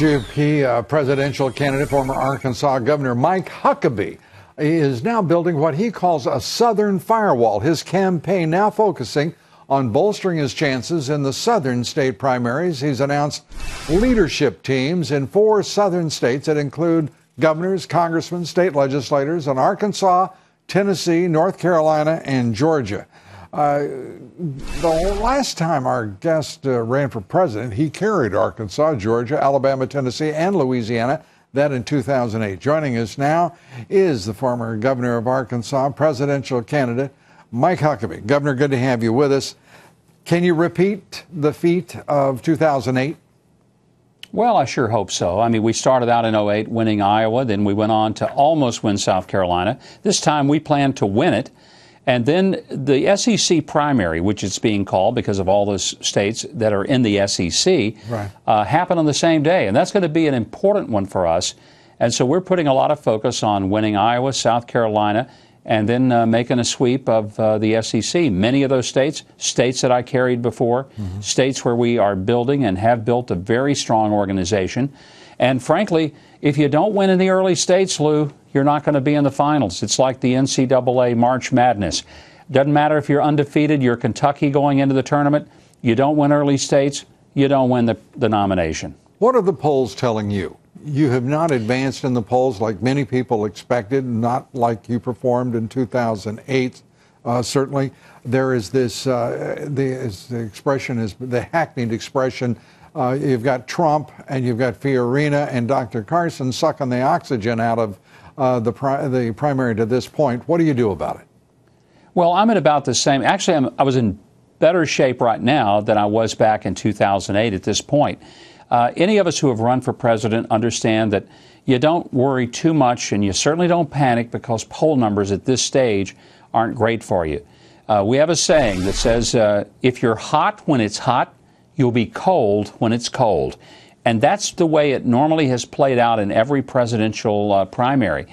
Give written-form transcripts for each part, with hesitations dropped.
GOP presidential candidate, former Arkansas Governor Mike Huckabee, is now building what he calls a southern firewall. His campaign now focusing on bolstering his chances in the southern state primaries. He's announced leadership teams in 4 southern states that include governors, congressmen, state legislators in Arkansas, Tennessee, North Carolina, and Georgia. The last time our guest ran for president, he carried Arkansas, Georgia, Alabama, Tennessee, and Louisiana, that in 2008. Joining us now is the former governor of Arkansas, presidential candidate, Mike Huckabee. Governor, good to have you with us. Can you repeat the feat of 2008? Well, I sure hope so. I mean, we started out in 2008 winning Iowa, then we went on to almost win South Carolina. This time we plan to win it. And then the SEC primary, which it's being called because of all those states that are in the SEC, right, happen on the same day. And that's going to be an important one for us. And so we're putting a lot of focus on winning Iowa, South Carolina, and then making a sweep of the SEC. Many of those states that I carried before, states where we are building and have built a very strong organization. And frankly, if you don't win in the early states, Lou, you're not going to be in the finals. It's like the NCAA March Madness. Doesn't matter if you're undefeated, you're Kentucky going into the tournament, you don't win early states, you don't win the nomination. What are the polls telling you? You have not advanced in the polls like many people expected, not like you performed in 2008. Certainly, there is this, the expression is the hackneyed expression, you've got Trump and you've got Fiorina and Dr. Carson sucking the oxygen out of the primary to this point. What do you do about it? Well, I'm at about the same. Actually, I was in better shape right now than I was back in 2008 at this point. Any of us who have run for president understand that you don't worry too much and you certainly don't panic because poll numbers at this stage aren't great for you. We have a saying that says, if you're hot when it's hot, you'll be cold when it's cold. And that's the way it normally has played out in every presidential primary.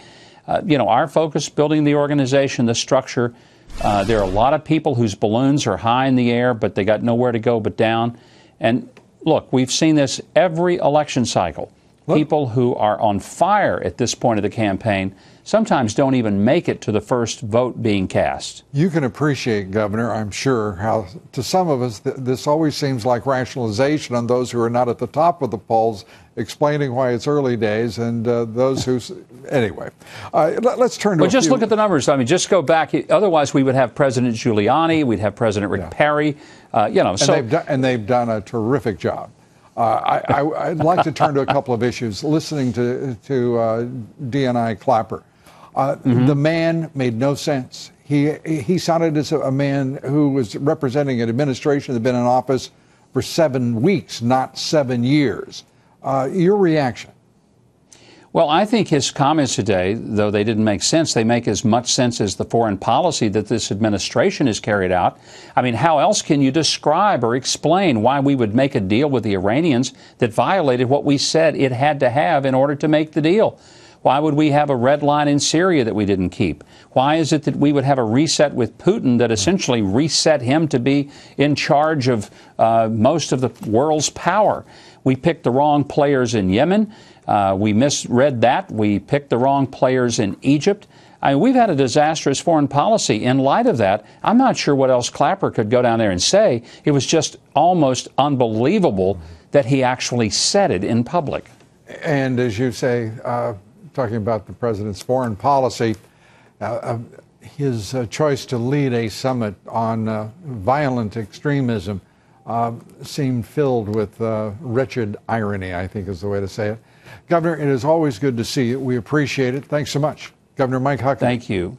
Our focus, building the organization, the structure, there are a lot of people whose balloons are high in the air, but they got nowhere to go but down. And look, we've seen this every election cycle. People who are on fire at this point of the campaign sometimes don't even make it to the first vote being cast. You can appreciate, Governor, I'm sure, how to some of us this always seems like rationalization on those who are not at the top of the polls, explaining why it's early days, and those who... Anyway, let's turn to Well, just look at the numbers. I mean, just go back. Otherwise, we would have President Giuliani, we'd have President Rick Perry, And they've done a terrific job. I'd like to turn to a couple of issues. Listening to D&I Clapper, the man made no sense. He sounded as a man who was representing an administration that had been in office for 7 weeks, not 7 years. Your reaction? Well, I think his comments today, though they didn't make sense, they make as much sense as the foreign policy that this administration has carried out. I mean, how else can you describe or explain why we would make a deal with the Iranians that violated what we said it had to have in order to make the deal? Why would we have a red line in Syria that we didn't keep? Why is it that we would have a reset with Putin that essentially reset him to be in charge of most of the world's power? We picked the wrong players in Yemen. We misread that. We picked the wrong players in Egypt. I mean, we've had a disastrous foreign policy. In light of that, I'm not sure what else Clapper could go down there and say. It was just almost unbelievable that he actually said it in public. And as you say, talking about the president's foreign policy, his choice to lead a summit on violent extremism seemed filled with wretched irony, I think is the way to say it. Governor, it is always good to see you. We appreciate it. Thanks so much. Governor Mike Huckabee. Thank you.